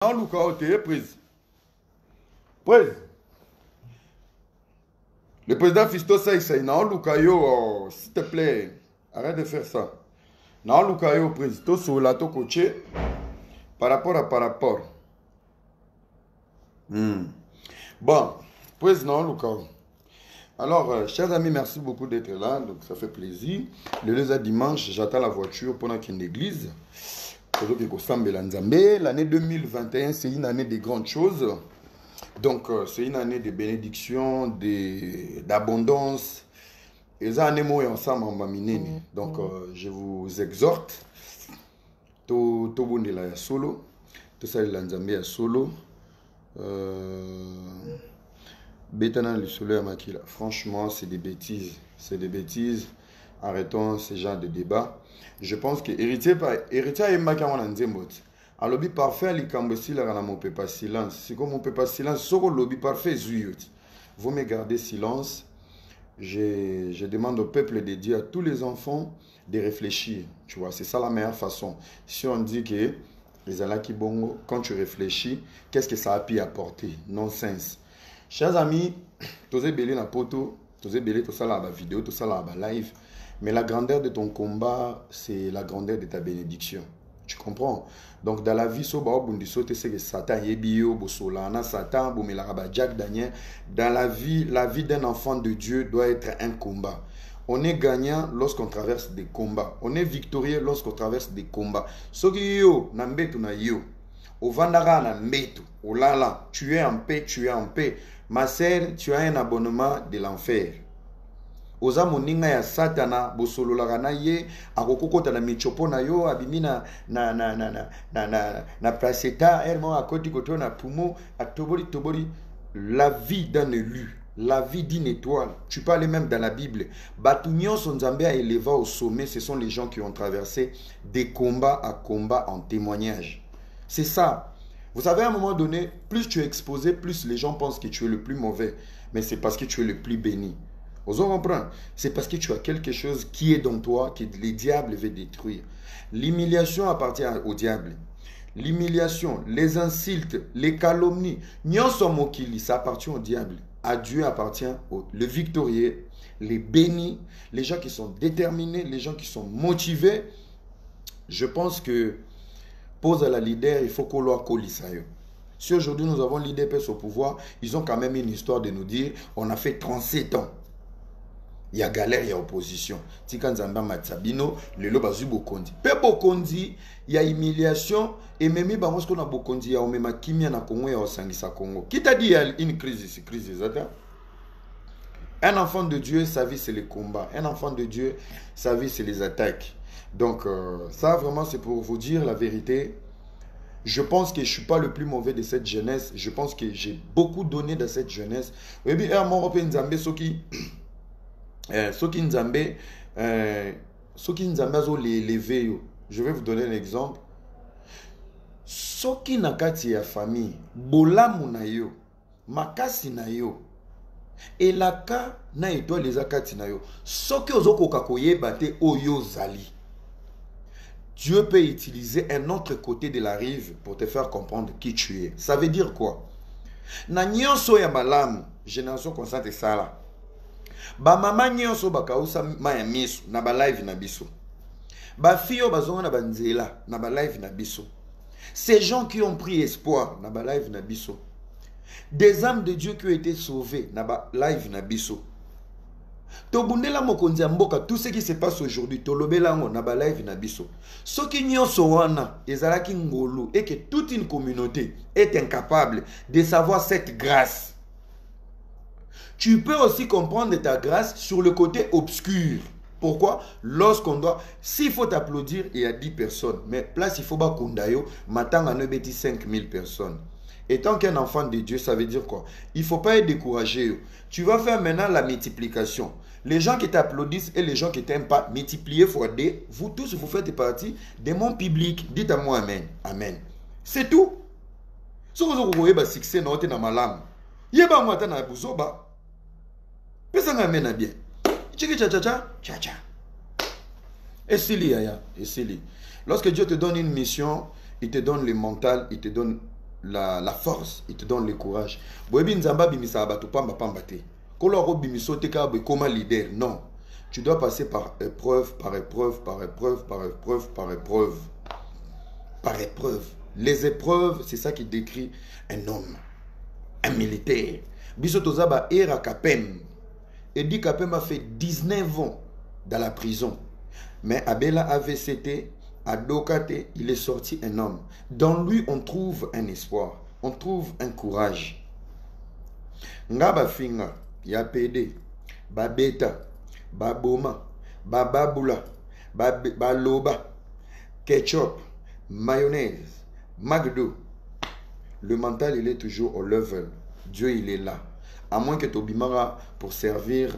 Non, Lucas, tu es prise. Prise. Le président Fisto Saïsaï, non, Lucas, s'il te plaît, arrête de faire ça. Non, Lucas, prise. Tout sur la coaché par rapport à par rapport. Bon, prise, non, Lucas. Alors, chers amis, merci beaucoup d'être là. Donc, ça fait plaisir. Le lundi dimanche, j'attends la voiture pendant qu'il y a une église. L'année 2021, c'est une année de grandes choses. Donc, c'est une année de bénédiction, d'abondance. Et ça, année moi ensemble en maminine. Donc, je vous exhorte. Tout le monde est solo. Tout ça, il est solo. Bétana le soleil à Makila. Franchement, c'est des bêtises. C'est des bêtises. Arrêtons ce genre de débat. Je pense que héritier est makamana nzembot. A lobby parfait li kambosi la na mon pas silence. Si comme on peut pas silence, soko lobby parfait zuyut. Vous me gardez silence. Je demande au peuple de Dieu, à tous les enfants, de réfléchir. Tu vois, c'est ça la meilleure façon. Si on dit que les alaki bongo, quand tu réfléchis, qu'est-ce que ça a pu apporter? Nonsense. Chers amis, tous les belés na poto, tous les belés tout ça là la vidéo, tout ça là la live. Mais la grandeur de ton combat, c'est la grandeur de ta bénédiction. Tu comprends? Donc, dans la vie, c'est que Satan Satan, Jack Daniel. Dans la vie d'un enfant de Dieu doit être un combat. On est gagnant lorsqu'on traverse des combats. On est victorieux lorsqu'on traverse des combats. Soki yo, nambetu na yo. Au Vandara na mbetu. Oh là là, tu es en paix, tu es en paix. Ma sœur, tu as un abonnement de l'enfer. Oza moninga ya satana bosolo la gana ye akokokota na michopo na yo abimi na placenta ermo akoti koto na pumo atoboli la vie d'un élu, la vie d'une étoile. Tu parles même dans la Bible. Batunyon son Nzambe a élevé au sommet, ce sont les gens qui ont traversé des combats à combats en témoignage. C'est ça. Vous savez, à un moment donné, plus tu es exposé, plus les gens pensent que tu es le plus mauvais. Mais c'est parce que tu es le plus béni. Vous comprenez? C'est parce que tu as quelque chose qui est dans toi que les diables veulent détruire. L'humiliation appartient au diable. L'humiliation, les insultes, les calomnies, ça appartient au diable. À Dieu appartient le victorieux, les bénis, les gens qui sont déterminés, les gens qui sont motivés. Je pense que pose à la leader, il faut qu'on leur colle ça. Si aujourd'hui nous avons l'IDPS au pouvoir, ils ont quand même une histoire de nous dire on a fait 37 ans. Il y a galère, il y a opposition. Tika Nzamba Matsabino, le lo bazu bokondi. Pe bokondi, il y a humiliation. Et même si on a bokondi, il y a omema kimia na Congo et au Sangisa Congo. Qui t'a dit il y a une crise, un enfant de Dieu, sa vie c'est le combat. Un enfant de Dieu, sa vie c'est les attaques. Donc ça vraiment c'est pour vous dire la vérité. Je pense que je ne suis pas le plus mauvais de cette jeunesse. Je pense que j'ai beaucoup donné de cette jeunesse. Et puis, mon repère Nzambe, Soki Nzambe azo l'élever. Je vais vous donner un exemple. Soki nakati ya famille, bolamu na yo, makasi na yo, elaka na étoile les akati na yo. Soki ozoko kakoyeba te oyo zali. Dieu peut utiliser un autre côté de la rive pour te faire comprendre qui tu es. Ça veut dire quoi? Na nyonso ya malamu, génération constante sala. Ba mama nyonso bakausa maya miso na ba live na biso. Ba fiyo bazonga na banzela na ba live na biso. Ces gens qui ont pris espoir na ba live na biso. Des âmes de Dieu qui ont été sauvées na ba live na biso. Tobundela mokonzi ya mboka, tout ce qui se passe aujourd'hui, tolobela ngo na ba live na biso. Soki nyonso wana ezalaki ngolu et que toute une communauté est incapable de savoir cette grâce. Tu peux aussi comprendre ta grâce sur le côté obscur. Pourquoi? Lorsqu'on doit, s'il faut t'applaudir, il y a 10 personnes. Mais place, il faut pas kundayo, matanga ne bêti 5000 personnes. Étant qu'un enfant de Dieu, ça veut dire quoi? Il ne faut pas être découragé. Tu vas faire maintenant la multiplication. Les gens qui t'applaudissent et les gens qui ne t'aiment pas, multipliez fois 2. Vous tous, vous faites partie de mon public. Dites à moi Amen. Amen. C'est tout. Si vous avez un succès, vous avez un malam. Vous avez un buzoba. Personne n'amène bien. Tcha. Et Sili, Yaya. Et Sili. Lorsque Dieu te donne une mission, il te donne le mental, il te donne la force, il te donne le courage. Boebi nzamba bimisa abatu pamba pamba te. Koloro bimisote ka comme leader. Non. Tu dois passer par épreuve, par épreuve, par épreuve, par épreuve, par épreuve. Par épreuve. Les épreuves, c'est ça qui décrit un homme, un militaire. Bisotozaba era Kapem. Eddie Kapem a fait 19 ans dans la prison. Mais Abela AVCT, à Dokate, il est sorti un homme. Dans lui, on trouve un espoir. On trouve un courage. Ngaba Finga, Yapede, Babeta, Baboma, Bababula, Baloba, Ketchup, mayonnaise, McDo. Le mental, il est toujours au level. Dieu, il est là. À moins que Tobimara pour servir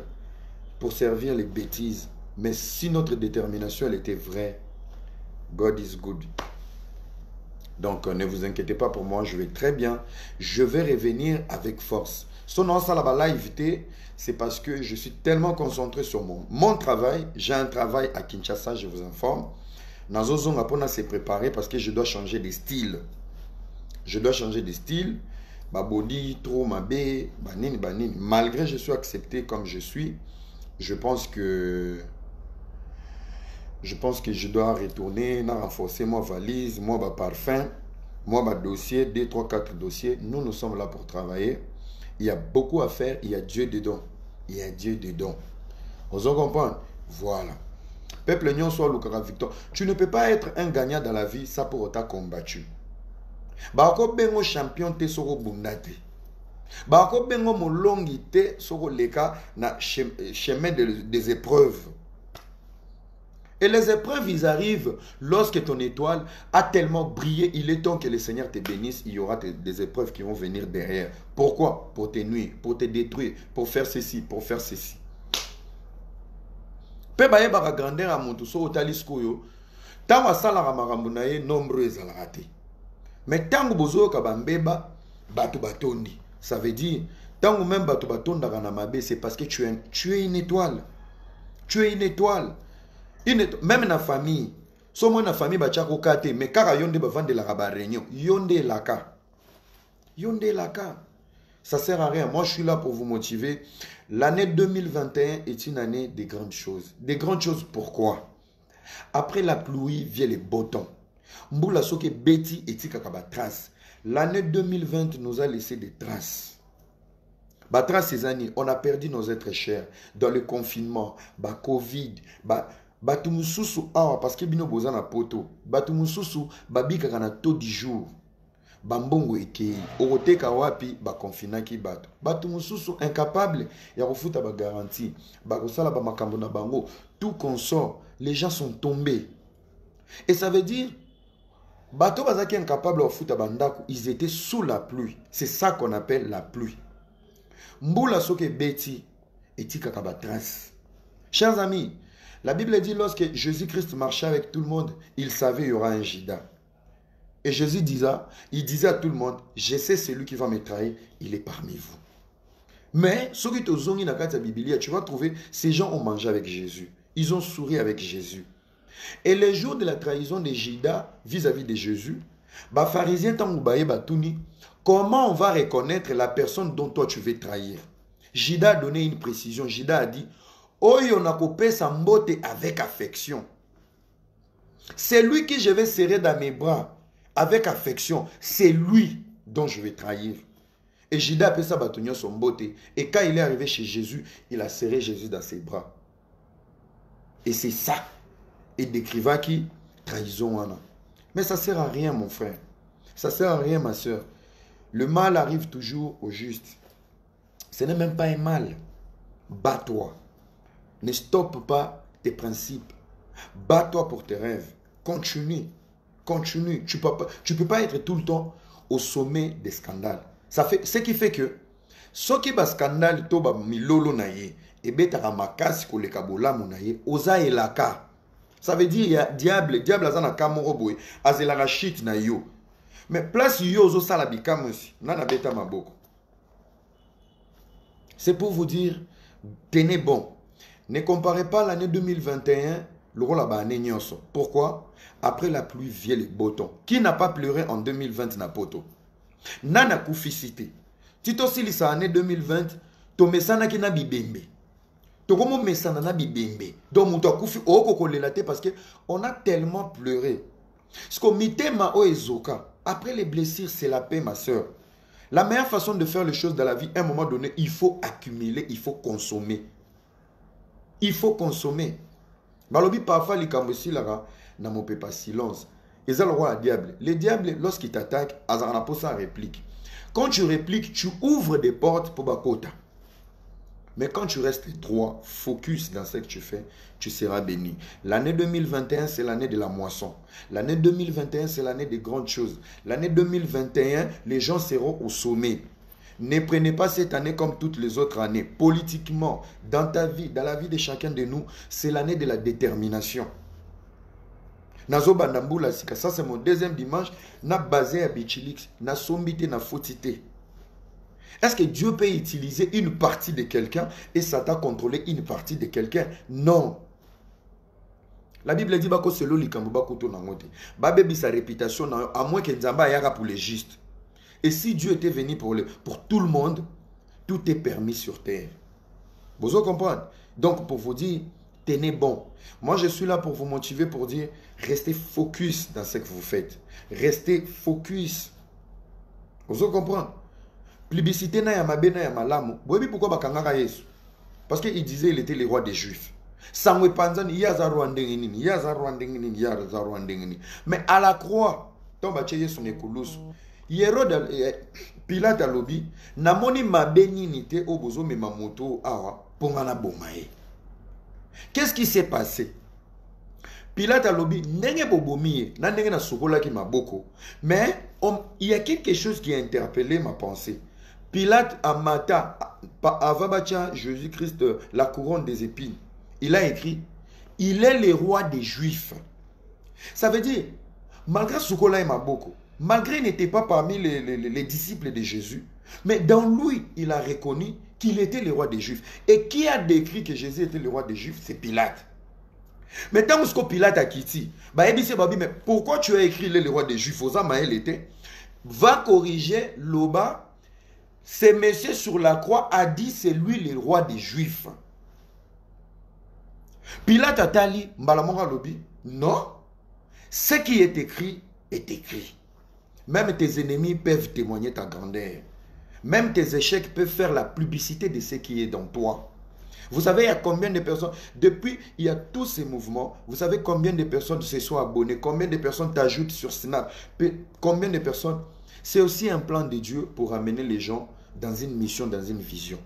les bêtises. Mais si notre détermination, elle était vraie, God is good. Donc, ne vous inquiétez pas pour moi, je vais très bien. Je vais revenir avec force. Son nom, ça la live, c'est parce que je suis tellement concentré sur mon travail. J'ai un travail à Kinshasa, je vous informe. Nazozong Apona s'est préparé parce que je dois changer de style. Je dois changer de style. Babodi, trop mabé, banine, banine. Malgré que je suis accepté comme je suis, je pense que je dois retourner, renforcer ma valise, moi, ma parfum, moi, ma dossier, 2, 3, 4 dossiers. Nous sommes là pour travailler. Il y a beaucoup à faire. Il y a Dieu dedans. Il y a Dieu dedans. Vous en comprenez? Voilà. Peuple Nyon soit Lukara Victor. Tu ne peux pas être un gagnant dans la vie, ça pour autant combattu. Bako bengo champion te soro bundate. Bako bengo molongi te soro leka na chemin des épreuves. Et les épreuves, ils arrivent lorsque ton étoile a tellement brillé. Il est temps que le Seigneur te bénisse. Il y aura des épreuves qui vont venir derrière. Pourquoi? Pour te nuire, pour te détruire, pour faire ceci, pour faire ceci. Pe baye baka grandeur à mon tout so otalisko yo. Tango asala ramarambu na ye nombreux ezalaka te. Mais tango bozo ka bambeba batu batondi. Ça veut dire tango même batu batondaka na mabe, c'est parce que tu es une étoile. Tu es une étoile. Même na famille. So moi na famille bachako kate mais kaka yonde bavande la ba réunion. Yonde laka. Yonde laka. Ça sert à rien. Moi, je suis là pour vous motiver. L'année 2021 est une année des grandes choses. Des grandes choses, pourquoi? Après la pluie vient les beaux temps. Mboula soke beti et tikakaba trace. L'année 2020 nous a laissé des traces. Bah, traces ces années, on a perdu nos êtres chers. Dans le confinement, bah, Covid, bah, tout mususu, parce que bino boza na poto. Bah, tout mususu, bah, bika kana taux du jour. Bambongo eke orote kawapi ba confinaki bato bato mususu incapable ya kofuta ba garantie ba kosala ba makambo na bango tout consort les gens sont tombés et ça veut dire bato bazaki incapable ya kofuta bandako ils étaient sous la pluie c'est ça qu'on appelle la pluie mbula soke beti etika ka ba trace. Chers amis, la Bible dit lorsque Jésus-Christ marchait avec tout le monde il savait il y aura un Judas. Et Jésus il disait à tout le monde, je sais celui qui va me trahir, il est parmi vous. Mais, ce qui est dans la Bible, tu vas trouver, ces gens ont mangé avec Jésus. Ils ont souri avec Jésus. Et le jour de la trahison de Judas vis-à-vis de Jésus, les pharisiens comment on va reconnaître la personne dont toi tu veux trahir? Judas a donné une précision. Judas a dit, Oyo na kopé sa mbote avec affection. C'est lui que je vais serrer dans mes bras. Avec affection, c'est lui dont je vais trahir. Et Judas a fait ça bâtonnier son beauté. Et quand il est arrivé chez Jésus, il a serré Jésus dans ses bras. Et c'est ça. Et décrivant qui trahison. Mais ça ne sert à rien, mon frère. Ça ne sert à rien, ma soeur. Le mal arrive toujours au juste. Ce n'est même pas un mal. Bats-toi. Ne stoppe pas tes principes. Bats-toi pour tes rêves. Continue. Continue. Tu peux pas être tout le temps au sommet des scandales. Ça fait, ce qui fait que ce qui est scandale, toba milolo naye, et betara makasi ko le kabola munaye, oza elaka. Ça veut dire, il y a diable azana kamoroboe, azela shit na yo. Mais place yo zo sala bikamusi, nana beta maboko. C'est pour vous dire, tenez bon. Ne comparez pas l'année 2021, le rôle à Pourquoi? Après la pluie vient le beau temps. Qui n'a pas pleuré en 2020 na poto? Nana kufisite. Tito silisa année 2020, to mesana ki na bibembe. To komo mesana na bibembe. Donc muto kufi oko kolelate parce que on a tellement pleuré. Ce qu'on mitema o ezoka. Après les blessures, c'est la paix, ma soeur. La meilleure façon de faire les choses dans la vie, à un moment donné, il faut accumuler, il faut consommer. Il faut consommer. Balobi parfois les kambosi là, n'a pas silence. Et ça le roi diable. Les diables, lorsqu'ils t'attaquent, ils ont ça réplique. Quand tu répliques, tu ouvres des portes pour Bakota. Mais quand tu restes droit, focus dans ce que tu fais, tu seras béni. L'année 2021, c'est l'année de la moisson. L'année 2021, c'est l'année des grandes choses. L'année 2021, les gens seront au sommet. Ne prenez pas cette année comme toutes les autres années. Politiquement, dans ta vie, dans la vie de chacun de nous, c'est l'année de la détermination. Nazo Bandamboula Sika, ça c'est mon deuxième dimanche. Na basé à Bichilix, na sombité, na fautité. Est-ce que Dieu peut utiliser une partie de quelqu'un et Satan contrôler une partie de quelqu'un? Non. La Bible dit que c'est l'oli kambuba koto nangote. Babebi sa réputation à moins que Nzamba yara pour les justes. Et si Dieu était venu pour tout le monde, tout est permis sur terre. Vous comprenez? Donc pour vous dire, tenez bon. Moi je suis là pour vous motiver, pour dire, restez focus dans ce que vous faites. Restez focus. Vous comprenez? Plébiscité na ya mabe na ya malamu. Vous savez pourquoi bakangaka Yesu? Parce qu'il disait il était le roi des Juifs. Sangwe panzani yaza rwandengini, yaza rwandengini, yaza rwandengini. Mais à la croix, tomba che Yesu ne kulusu. Hérode Pilate alobi namoni mabe nini te obozo mema moto awa pongana bomae. Qu'est-ce qui s'est passé? Pilate alobi ndenge bobomiye na ndenge na sokola ki maboko. Mais il y a quelque chose qui a interpellé ma pensée. Pilate a mata avabacha Jésus-Christ la couronne des épines. Il a écrit il est le roi des Juifs. Ça veut dire malgré sokola et maboko, malgré il n'était pas parmi les disciples de Jésus, mais dans lui, il a reconnu qu'il était le roi des Juifs. Et qui a décrit que Jésus était le roi des Juifs? C'est Pilate. Mais tant que Pilate a quitté, mais pourquoi tu as écrit le roi des Juifs? Va corriger Loba. Ce monsieur sur la croix a dit c'est lui le roi des Juifs. Pilate a tali, mbalamonga lobi, non. Ce qui est écrit est écrit. Même tes ennemis peuvent témoigner ta grandeur. Même tes échecs peuvent faire la publicité de ce qui est dans toi. Vous savez, il y a combien de personnes, depuis il y a tous ces mouvements, vous savez combien de personnes se sont abonnées, combien de personnes t'ajoutent sur Snap, combien de personnes. C'est aussi un plan de Dieu pour amener les gens dans une mission, dans une vision.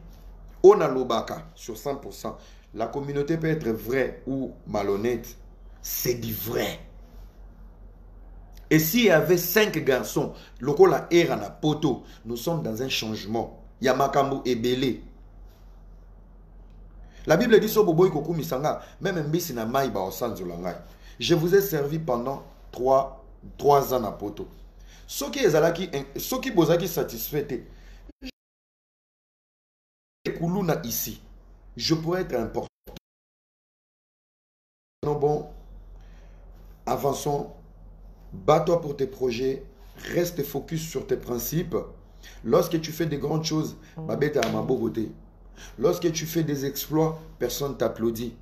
On a l'obaka sur 100%. La communauté peut être vraie ou malhonnête. C'est du vrai. Et s'il y avait 5 garçons, lokola era na poto, nous sommes dans un changement. Yamakambu et Belé. La Bible dit même mbisi na mai ba osanzolangai. Je vous ai servi pendant 3 ans à poto. Ceux qui bozaki satisfait kuluna ici. Je pourrais être important. Non bon, avançons. Bats-toi pour tes projets. Reste focus sur tes principes. Lorsque tu fais des grandes choses, babeta à ma beauté. Lorsque tu fais des exploits, personne t'applaudit.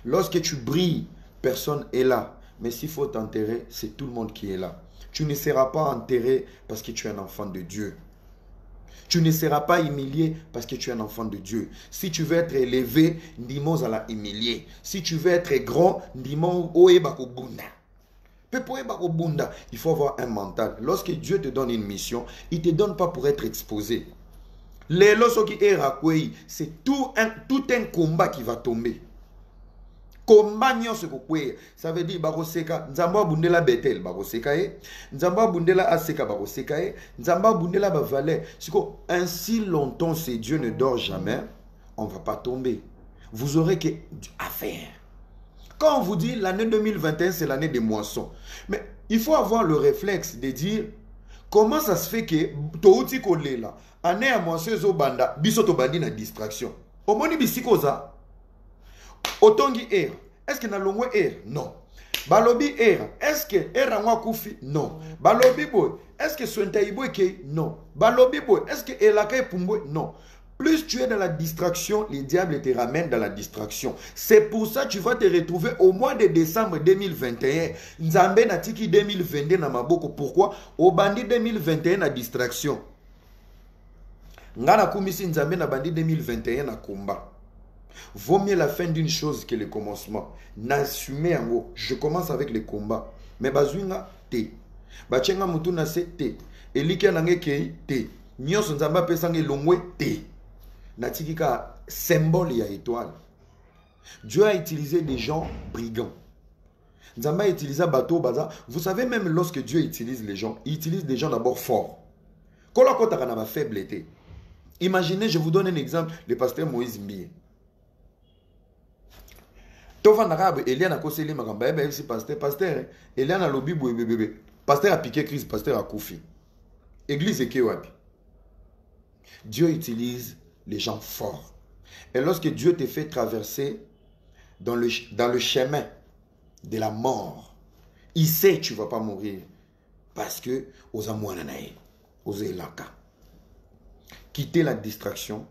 Lorsque tu brilles, personne est là. Mais s'il faut t'enterrer, c'est tout le monde qui est là. Tu ne seras pas enterré parce que tu es un enfant de Dieu. Tu ne seras pas humilié parce que tu es un enfant de Dieu. Si tu veux être élevé, ndimo à la humilier. Si tu veux être grand, ndimo oeba bunda. Il faut avoir un mental. Lorsque Dieu te donne une mission, il ne te donne pas pour être exposé. C'est tout un combat qui va tomber. Ça veut dire baroseka nzamba bundela betel baroseka nzamba bundela aseka baroseka nzamba bundela bavale. Ainsi longtemps si Dieu ne dort jamais, on ne va pas tomber. Vous aurez que à faire. Quand on vous dit l'année 2021 c'est l'année des moissons, mais il faut avoir le réflexe de dire comment ça se fait que touti kolela année à moisson zo banda biso to bandi na distraction. Omoni bisikoza Otongi air. Est-ce que na longwe air? Non. Balobi era. Est-ce que era ngwa koufi? Non. Balobi boy. Est-ce que Swenta Ibo ke? Non. Balobi boy. Est-ce que Elaka Pumbo? Non. Plus tu es dans la distraction, les diables te ramènent dans la distraction. C'est pour ça que tu vas te retrouver au mois de décembre 2021. Nzambe Natiki 2022 na maboko. Pourquoi? Au bandit 2021 na distraction. Ngana kumisi Nzambe na bandit 2021 na combat. Vaut mieux la fin d'une chose que le commencement. N'assumer en gros. Je commence avec le combat. Mais bazwinga te. Bachenga mutu na se te. Elike nange kei te. Nyos Nzamba pesange longwe te. Natikika symbole ya étoile. Dieu a utilisé des gens brigands. Nzamba a utilisé bateau baza. Vous savez même lorsque Dieu utilise les gens, il utilise des gens d'abord forts. Kola kota kana ba faiblesse. Imaginez, je vous donne un exemple, le pasteur Moïse Mbie. Tova narabe Eliana koseli makamba ebe si pasteur Eliana lobi boye bébé. Pasteur a piqué crise, pasteur a koufi. Église eke wapi. Dieu utilise les gens forts. Et lorsque Dieu te fait traverser dans le chemin de la mort, il sait que tu ne vas pas mourir. Parce que, aux amouananaï, aux élaka. Quitter la distraction.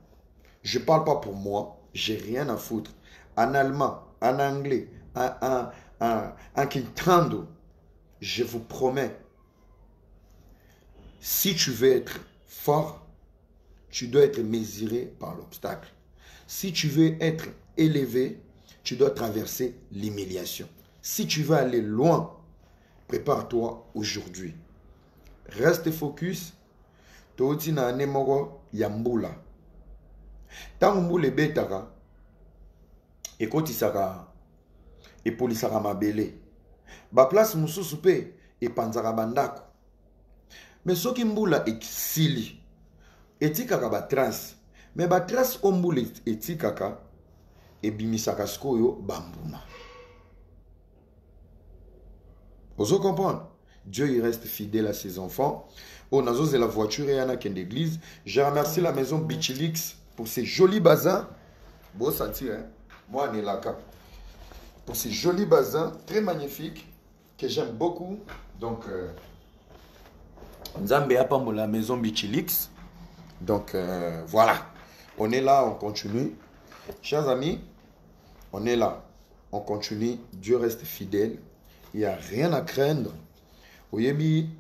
Je ne parle pas pour moi, j'ai rien à foutre. En allemand, en anglais, en quintando, je vous promets, si tu veux être fort, tu dois être mesuré par l'obstacle. Si tu veux être élevé, tu dois traverser l'humiliation. Si tu veux aller loin, prépare-toi aujourd'hui. Reste focus. Toti na nemoro yambula. Tant mbule betara, ekoti saka, epolisaka mabele. Ba place mususu pe, epanzaka bandako. Mais soki mbula eksili, etikaka ba trace. Mais ba trace ombula etikaka, ebimisaka skoyo bambuma. Vous comprenez? Dieu il reste fidèle à ses enfants. Oh, Nazo, c'est la voiture et Anna qui est d'église. Je remercie la maison Bichilix pour ces jolis bazins. Beau sentir, hein? Moi, on est là. Pour ces jolis bazins très magnifiques que j'aime beaucoup. Donc, Nzambe Apambo, la maison Bichilix. Donc, voilà. On est là, on continue. Chers amis, on est là. On continue. Dieu reste fidèle. Il n'y a rien à craindre. Oyebi.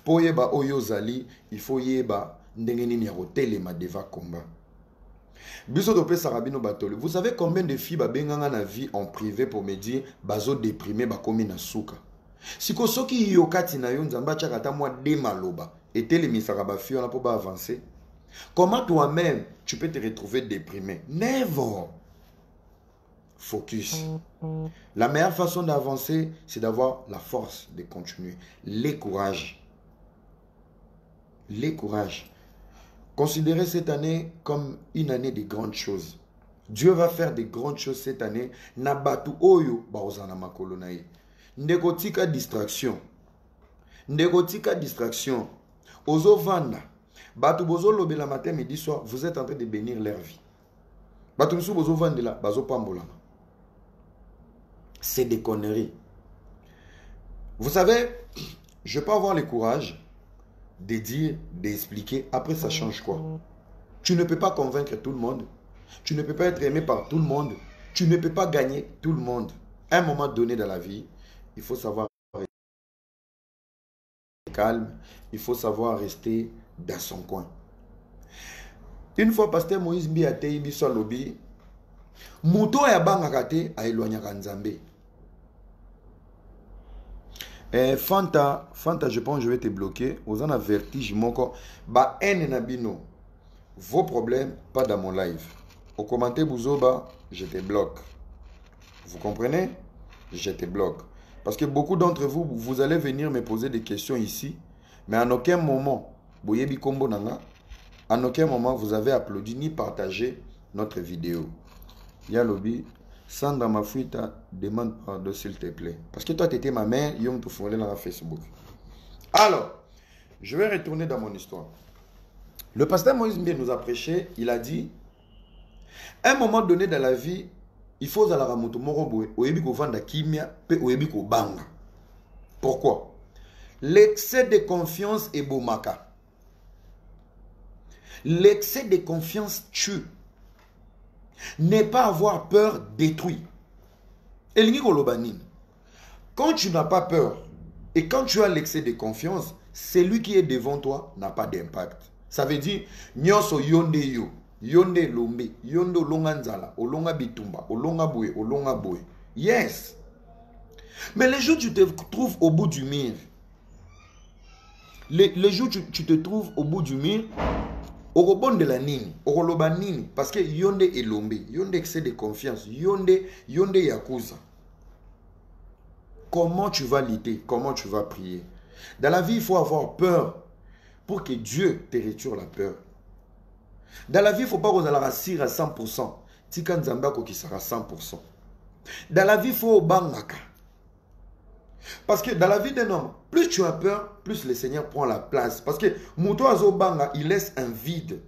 Pour yeba oyozali, il faut yeba ndengeni ni rotelema deva combat. Biso to pesa rabino batole. Vous savez combien de filles babenganga na vie en privé pour me dire bazo déprimé bakomi na suka. Siko soki yokati na yo nzamba chakata moi de maloba etele misaka ba fille na po ba avancer. Comment toi-même tu peux te retrouver déprimé? Never. Focus. La meilleure façon d'avancer, c'est d'avoir la force de continuer, le courage. Les courages. Considérez cette année comme une année de grandes choses. Dieu va faire de grandes choses cette année. Nabatu oyo baozana makolo na ye. Ndekotika distraction. Ndekotika distraction. Ozo vanda. Batu bozo lobela matin midi soir, vous êtes en train de bénir leur vie. Batu musu bozo vanda la bazo pambola. C'est des conneries. Vous savez, je peux avoir le courage de dire, d'expliquer, après ça change quoi? Tu ne peux pas convaincre tout le monde. Tu ne peux pas être aimé par tout le monde. Tu ne peux pas gagner tout le monde. À un moment donné dans la vie, il faut savoir rester calme. Il faut savoir rester dans son coin. Une fois, pasteur Moïse Mbi a été ibi sur lobby. Muto ya bangakate a éloignaka Nzambe. Fanta, je pense que je vais te bloquer. Vous en avez vertige, mon corps. Ba en nabino. Vos problèmes, pas dans mon live. Au commentaire, Bouzoba, je te bloque. Vous comprenez? Je te bloque. Parce que beaucoup d'entre vous, vous allez venir me poser des questions ici. Mais en aucun moment, Boyebi Kombo Nanga, en aucun moment, vous avez applaudi ni partagé notre vidéo. Yalobi. Sandra Mafuita demande pardon s'il te plaît. Parce que toi, tu étais ma mère, Yom Toufoulé dans Facebook. Alors, je vais retourner dans mon histoire. Le pasteur Moïse Mbie nous a prêché, il a dit, à un moment donné dans la vie, il faut zala moto moko boye oyebi ko vanda kimia pe oyebi ko banga. Pourquoi? L'excès de confiance est bomaka. L'excès de confiance tue. Ne pas avoir peur détruit. Elingi kolobanine. Quand tu n'as pas peur et quand tu as l'excès de confiance, celui qui est devant toi n'a pas d'impact. Ça veut dire, nyonso yonde yo, yonde lombe, yonde olonga nzala, olonga bitumba, olonga boye, olonga boye. Yes. Mais les jours où tu te trouves au bout du mur, les jours où tu te trouves au bout du mur, au de la nini, au nini, parce que yonde elombe, yonde excès de confiance, yonde yakuza. Comment tu vas lutter? Comment tu vas prier? Dans la vie, il faut avoir peur pour que Dieu te retire la peur. Dans la vie, il ne faut pas que vous allez rassurer à 100%. Tika Nzambako qui sera 100%. Dans la vie, il faut bangaka. Parce que dans la vie d'un homme, plus tu as peur, plus le Seigneur prend la place. Parce que Mouto Azo Banga, il laisse un vide.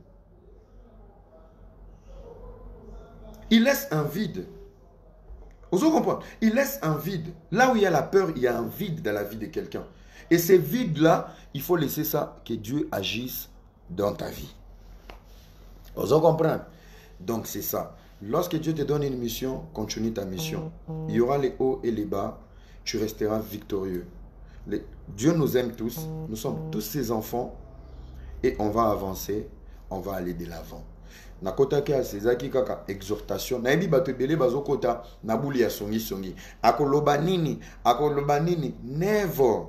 Il laisse un vide. Vous comprenez? Il laisse un vide. Là où il y a la peur, il y a un vide dans la vie de quelqu'un. Et ce vide-là, il faut laisser ça, que Dieu agisse dans ta vie. Vous comprenez? Donc c'est ça. Lorsque Dieu te donne une mission, continue ta mission. Il y aura les hauts et les bas. Tu resteras victorieux. Dieu nous aime tous. Nous sommes tous ses enfants. Et on va avancer. On va aller de l'avant. Nakotaki a sezaki kaka exhortation. Naibi bato bele bazokota nabuli ya songi. Akoloba nini. Never.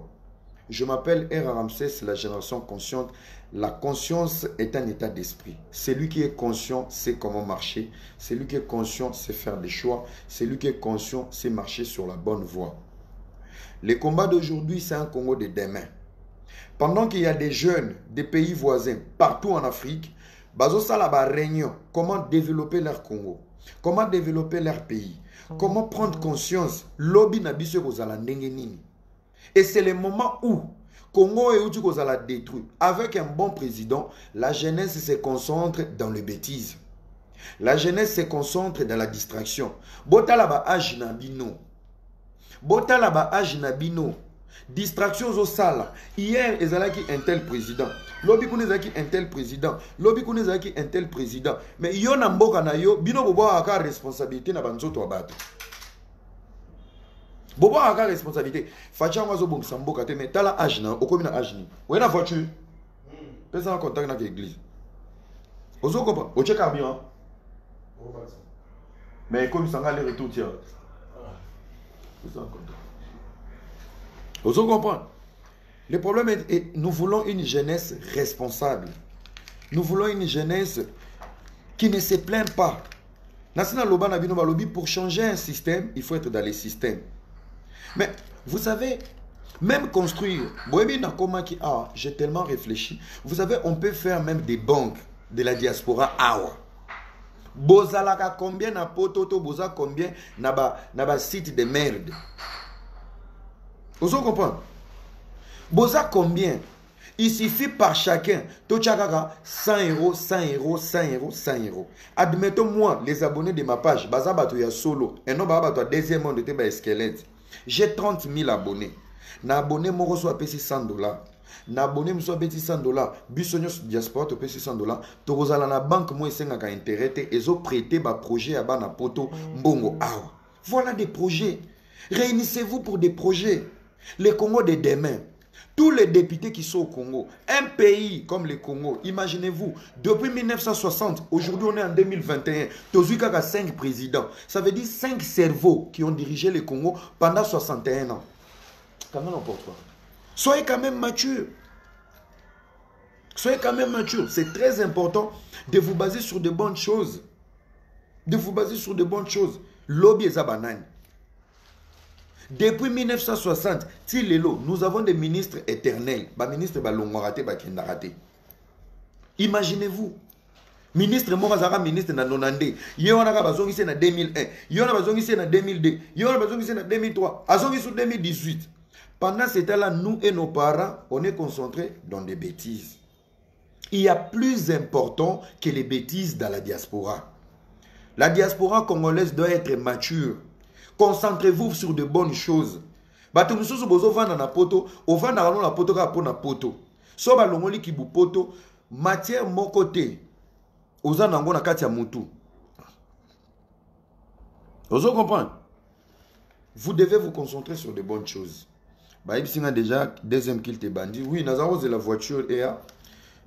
Je m'appelle R. Ramsès, la génération consciente. La conscience est un état d'esprit. Celui qui est conscient sait comment marcher. Celui qui est conscient sait faire des choix. Celui qui est conscient sait marcher sur la bonne voie. Le combat d'aujourd'hui, c'est un Congo de demain. Pendant qu'il y a des jeunes des pays voisins, partout en Afrique, bazosala ba réunion, comment développer leur Congo, comment développer leur pays, comment prendre conscience, lobby na biso kozala ndenge nini. Et c'est le moment où Congo et Outi kozala détruit. Avec un bon président, la jeunesse se concentre dans les bêtises. La jeunesse se concentre dans la distraction. Botala ba âge na bino. Botala ba âge na bino. Distraction au sala. Hier, ezalaki un tel président. Lobi kunezaki un tel président. Lobi kunezaki un tel président. Mais yo na mboka na yo, bino bobo aka responsabilité na banzoto abato. Bobo aka responsabilité. Facha wazo bom samboka te mais tala âge na, okomi na âge ni. Ou na voiture. Pesa en contact na l'église. Ozo kompa, o check bien. Mais comme ça les retour tiens. Pesa en contact. Vous comprenez? Le problème est nous voulons une jeunesse responsable. Nous voulons une jeunesse qui ne se plaint pas. Pour changer un système, il faut être dans les systèmes. Mais vous savez, même construire, j'ai tellement réfléchi. Vous savez, on peut faire même des banques de la diaspora. Bozalaka combien na pototo, boza combien na ba site de merde. Vous comprenez? Boza combien? Il suffit par chacun. Tochakaka 100 euros, 100 euros, 100 euros, 100 euros. Admettons-moi, les abonnés de ma page, Bazabato ya solo, et non Bazabato deuxième monde de ba squelette. J'ai 30 000 abonnés. Na abonné, moi reçois $100. Na abonné, moi reçois $100. Bissonios diaspora, tu payes $100. Tu reçois la banque, moi, c'est un intérêt. Et ont prêté un projet à Bana Poto, Mbongo. Voilà des projets. Réunissez-vous pour des projets. Le Congo de demain, tous les députés qui sont au Congo, un pays comme le Congo, imaginez-vous, depuis 1960, aujourd'hui on est en 2021, Tozuka a 5 présidents, ça veut dire 5 cerveaux qui ont dirigé le Congo pendant 61 ans. Quand même n'importe quoi. Soyez quand même mature. Soyez quand même mature. C'est très important de vous baser sur de bonnes choses. De vous baser sur de bonnes choses. Lobby et Zabanane. Depuis 1960, nous avons des ministres éternels. Ministre Balongorate, Bakendarate. Imaginez-vous. Ministre Morazara, ministre Nanonande. Yonaka Bazongise en 2001. Yonaka Bazongise en 2002. Yonaka Bazongise en 2003. Azongise en 2018. Pendant ce temps-là, nous et nos parents, on est concentrés dans des bêtises. Il y a plus important que les bêtises dans la diaspora. La diaspora congolaise doit être mature. Concentrez-vous sur de bonnes choses. Bato mususu bozo vanda na poto, ovanda na poto ka pona poto. So ba longoli ki bu poto, matière moko te. Oza nango na kati ya mutu. Ozo comprendre? Vous devez vous concentrer sur de bonnes choses. Bah ibsinga déjà deuxième kilte bandi. Oui, nazaro de la voiture et à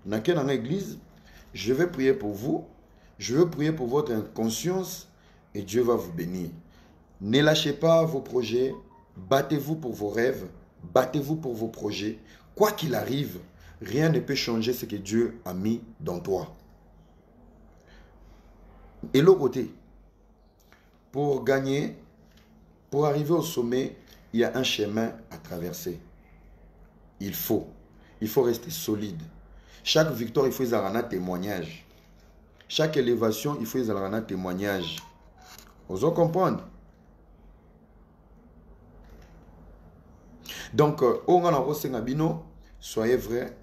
na ken église, je vais prier pour vous. Je veux prier pour votre conscience et Dieu va vous bénir. Ne lâchez pas vos projets, battez-vous pour vos rêves, battez-vous pour vos projets. Quoi qu'il arrive, rien ne peut changer ce que Dieu a mis dans toi. Et l'autre côté, pour gagner, pour arriver au sommet, il y a un chemin à traverser. Il faut rester solide. Chaque victoire, il faut y avoir un témoignage. Chaque élévation, il faut y avoir un témoignage. Vous comprenez? Donc, soyez vrai.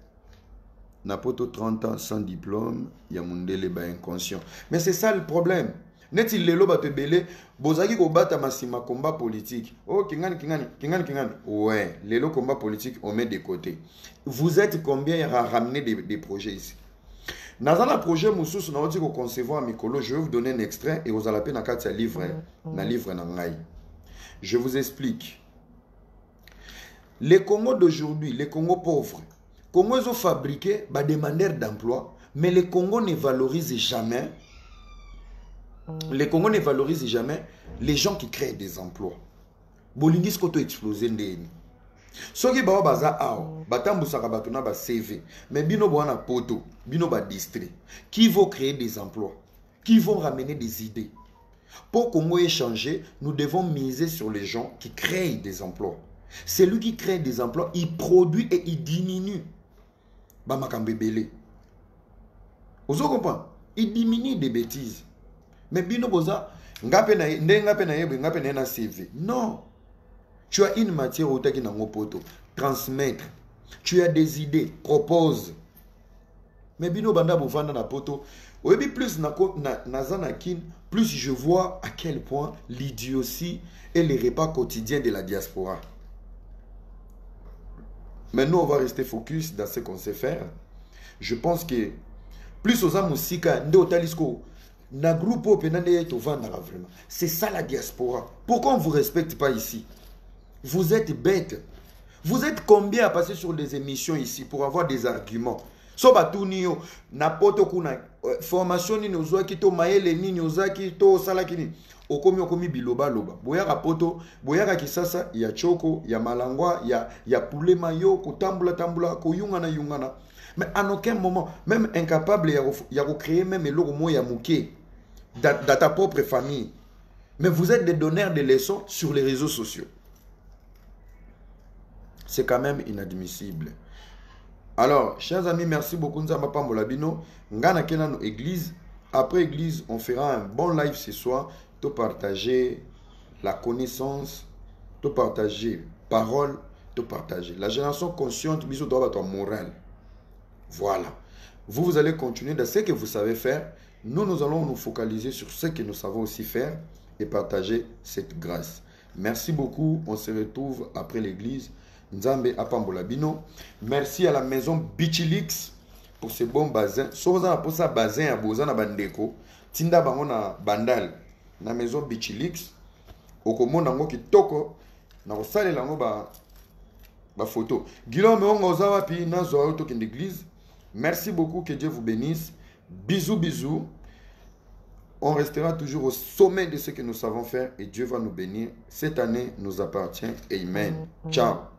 Napoto 30 ans sans diplôme, il y a mundele ba inconscient. Mais c'est ça le problème. Neti lelo ba te belé, bozaki ko bata masima combat politique. Oh kingani. Ouais, lelo combat politique on met de côté. Vous êtes combien à ramener des projets ici? Dans un projet mususu na oti ko concevoir mikolo, je vais vous donner un extrait et vous allez appeler na kati ya livre, na livre na ngai. Je vous explique. Les Congos d'aujourd'hui, les Congos pauvres, Congo ils ont fabriqué des demandeurs d'emploi, mais les Congos ne valorisent jamais. Les Congos ne valorisent jamais les gens qui créent des emplois. Bolingis koto explosé ndeni. Soki ba baza ao, batambusaka batuna ba CV, mais bino boana poto, bino ba district, qui vont créer des emplois, qui vont ramener des idées. Pour Congo échanger, nous devons miser sur les gens qui créent des emplois. Celui qui crée des emplois, il produit et il diminue. Bamakambebele. Vous comprenez? Il diminue des bêtises. Mais bino boza, ngape na CV. Non. Tu as une matière au taki nango poto. Transmettre. Tu as des idées. Propose. Mais bino banda bovanda na poto. Oyebi plus nazanakin, plus je vois à quel point l'idiotie et les repas quotidiens de la diaspora. Mais nous, on va rester focus dans ce qu'on sait faire. Je pense que plus aux amusika, c'est ça la diaspora. Pourquoi on ne vous respecte pas ici? Vous êtes bêtes. Vous êtes combien à passer sur des émissions ici pour avoir des arguments? Sobatunio, napoto kuna formation ni ozaki to maele ni ozaki to salakini. Okomi biloba loba. Boyaka poto, boyaka kisasa ya choko, ya malangwa, ya poulet mayo, tambula, yungana. Mais à aucun moment, même incapable ya créer même l'ogo ya mouké dans ta propre famille. Mais vous êtes des donneurs de leçons sur les réseaux sociaux. C'est quand même inadmissible. Alors, chers amis, merci beaucoup. Nzamba Pambolabino. Ngana Kenano église. Après église, on fera un bon live ce soir. De partager la connaissance, de partager parole, de partager. La génération consciente, bisous doit être morale. Voilà. Vous allez continuer dans ce que vous savez faire. Nous allons nous focaliser sur ce que nous savons aussi faire et partager cette grâce. Merci beaucoup. On se retrouve après l'église. Nzambe Apambolabino. Merci à la maison Bichilix pour ce bon bazin. Soza pour ça bazin à Bozana Bandeko. Tinda Bangona Bandal. Na maison Bichilix. Okomona ngo kitoko. Na osale lango ba photo. Guillaume Ongoza wapi na zo auto kin d'église. Merci beaucoup, que Dieu vous bénisse. Bisous. On restera toujours au sommet de ce que nous savons faire et Dieu va nous bénir. Cette année nous appartient. Amen. Ciao.